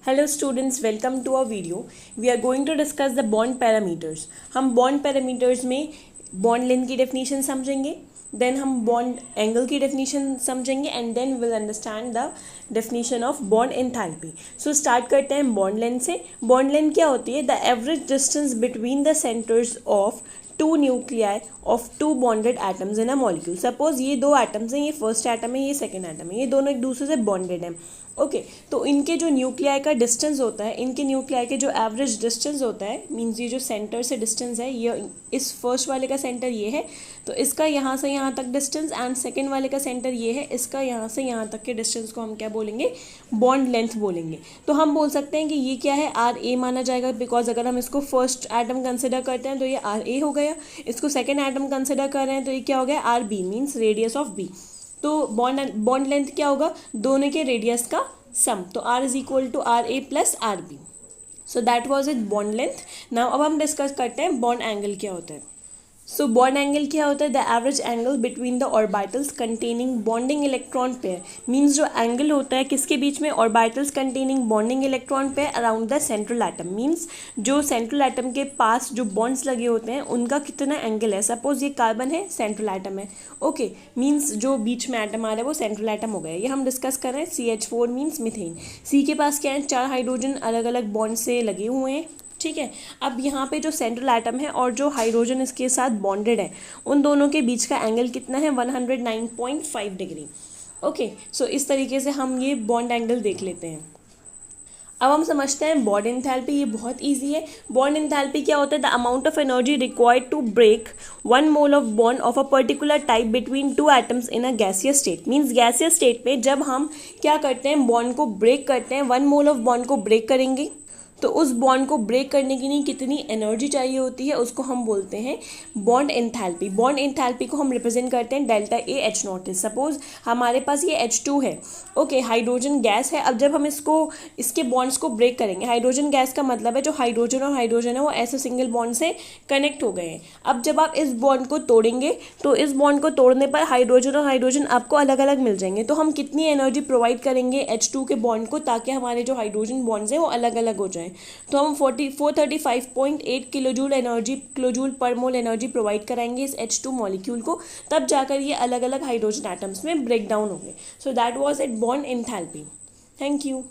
Hello students, welcome to our video. We are going to discuss the bond parameters. हम bond parameters में bond length की definition समझेंगे, then हम bond angle की definition समझेंगे and then we'll understand the definition of bond enthalpy. So start करते हैं bond length से. Bond length क्या होती है? The average distance between the centers of two nuclei of two bonded atoms in a molecule. Suppose ये दो atoms हैं, ये फर्स्ट एटम है, ये सेकेंड एटम है, ये दोनों एक दूसरे से बॉन्डेड हैं. ओके तो इनके जो न्यूक्लियाई का डिस्टेंस होता है, इनके न्यूक्लियाई के जो एवरेज डिस्टेंस होता है, मीन्स ये जो सेंटर से डिस्टेंस है, ये इस फर्स्ट वाले का सेंटर ये है, तो इसका यहाँ से यहाँ तक डिस्टेंस, एंड सेकेंड वाले का सेंटर ये है, इसका यहाँ से यहाँ तक के डिस्टेंस को हम क्या बोलेंगे? बॉन्ड लेंथ बोलेंगे. तो हम बोल सकते हैं कि ये क्या है? आर ए माना जाएगा, बिकॉज अगर हम इसको फर्स्ट एटम कंसिडर करते हैं तो ये आर ए हो गया. इसको सेकेंड एटम कंसिडर कर रहे हैं तो ये क्या हो गया? R B, means radius of B. तो बॉन्ड लेंथ क्या होगा? दोनों के रेडियस का सम. तो R is equal to R A plus R B. So that was it bond length. Now अब हम डिस्कस करते हैं बॉन्ड एंगल क्या होता है. सो बॉन्ड एंगल क्या होता है? The average angle between the orbitals containing bonding electron pair. Means जो एंगल होता है किसके बीच में? Orbitals containing bonding electron pair around the central atom. Means जो सेंट्रल एटम के पास जो बॉन्ड्स लगे होते हैं उनका कितना एंगल है. सपोज ये कार्बन है, सेंट्रल एटम है. ओके मीन्स जो बीच में एटम आ रहा है वो सेंट्रल एटम हो गया. ये हम डिस्कस कर रहे हैं. CH4 means methane. सी के पास क्या है? 4 हाइड्रोजन अलग अलग बॉन्ड से लगे हुए हैं. ठीक है. अब यहाँ पे जो सेंट्रल एटम है और जो हाइड्रोजन इसके साथ बॉन्डेड है, उन दोनों के बीच का एंगल कितना है? 109.5 डिग्री. ओके सो इस तरीके से हम ये बॉन्ड एंगल देख लेते हैं. अब हम समझते हैं बॉन्ड एंथैल्पी. ये बहुत इजी है. बॉन्ड एंथैल्पी क्या होता है? The amount of energy required to break 1 mole of bond of a particular type between 2 atoms in a gaseous state. Means gaseous state में जब हम क्या करते हैं? बॉन्ड को ब्रेक करते हैं, 1 मोल ऑफ बॉन्ड को ब्रेक करेंगे, तो उस बॉन्ड को ब्रेक करने के लिए कितनी एनर्जी चाहिए होती है, उसको हम बोलते हैं बॉन्ड एंथैल्पी. बॉन्ड एंथैल्पी को हम रिप्रेजेंट करते हैं delta A H not. Suppose हमारे पास ये H2 है. ओके हाइड्रोजन गैस है. अब जब हम इसके बॉन्ड्स को ब्रेक करेंगे, हाइड्रोजन गैस का मतलब है जो हाइड्रोजन और हाइड्रोजन है वो ऐसे सिंगल बॉन्ड से कनेक्ट हो गए हैं. अब जब आप इस बॉन्ड को तोड़ेंगे तो इस बॉन्ड को तोड़ने पर हाइड्रोजन और हाइड्रोजन आपको अलग अलग मिल जाएंगे. तो हम कितनी एनर्जी प्रोवाइड करेंगे H2 के बॉन्ड को, ताकि हमारे जो हाइड्रोजन बॉन्ड्स हैं वो अलग अलग हो जाए. तो हम 435.8 किलोजूल पर मोल एनर्जी प्रोवाइड कराएंगे इस H2 मॉलिक्यूल को, तब जाकर ये अलग अलग हाइड्रोजन एटम्स में ब्रेक डाउन होंगे. So that was it bond enthalpy. Thank you.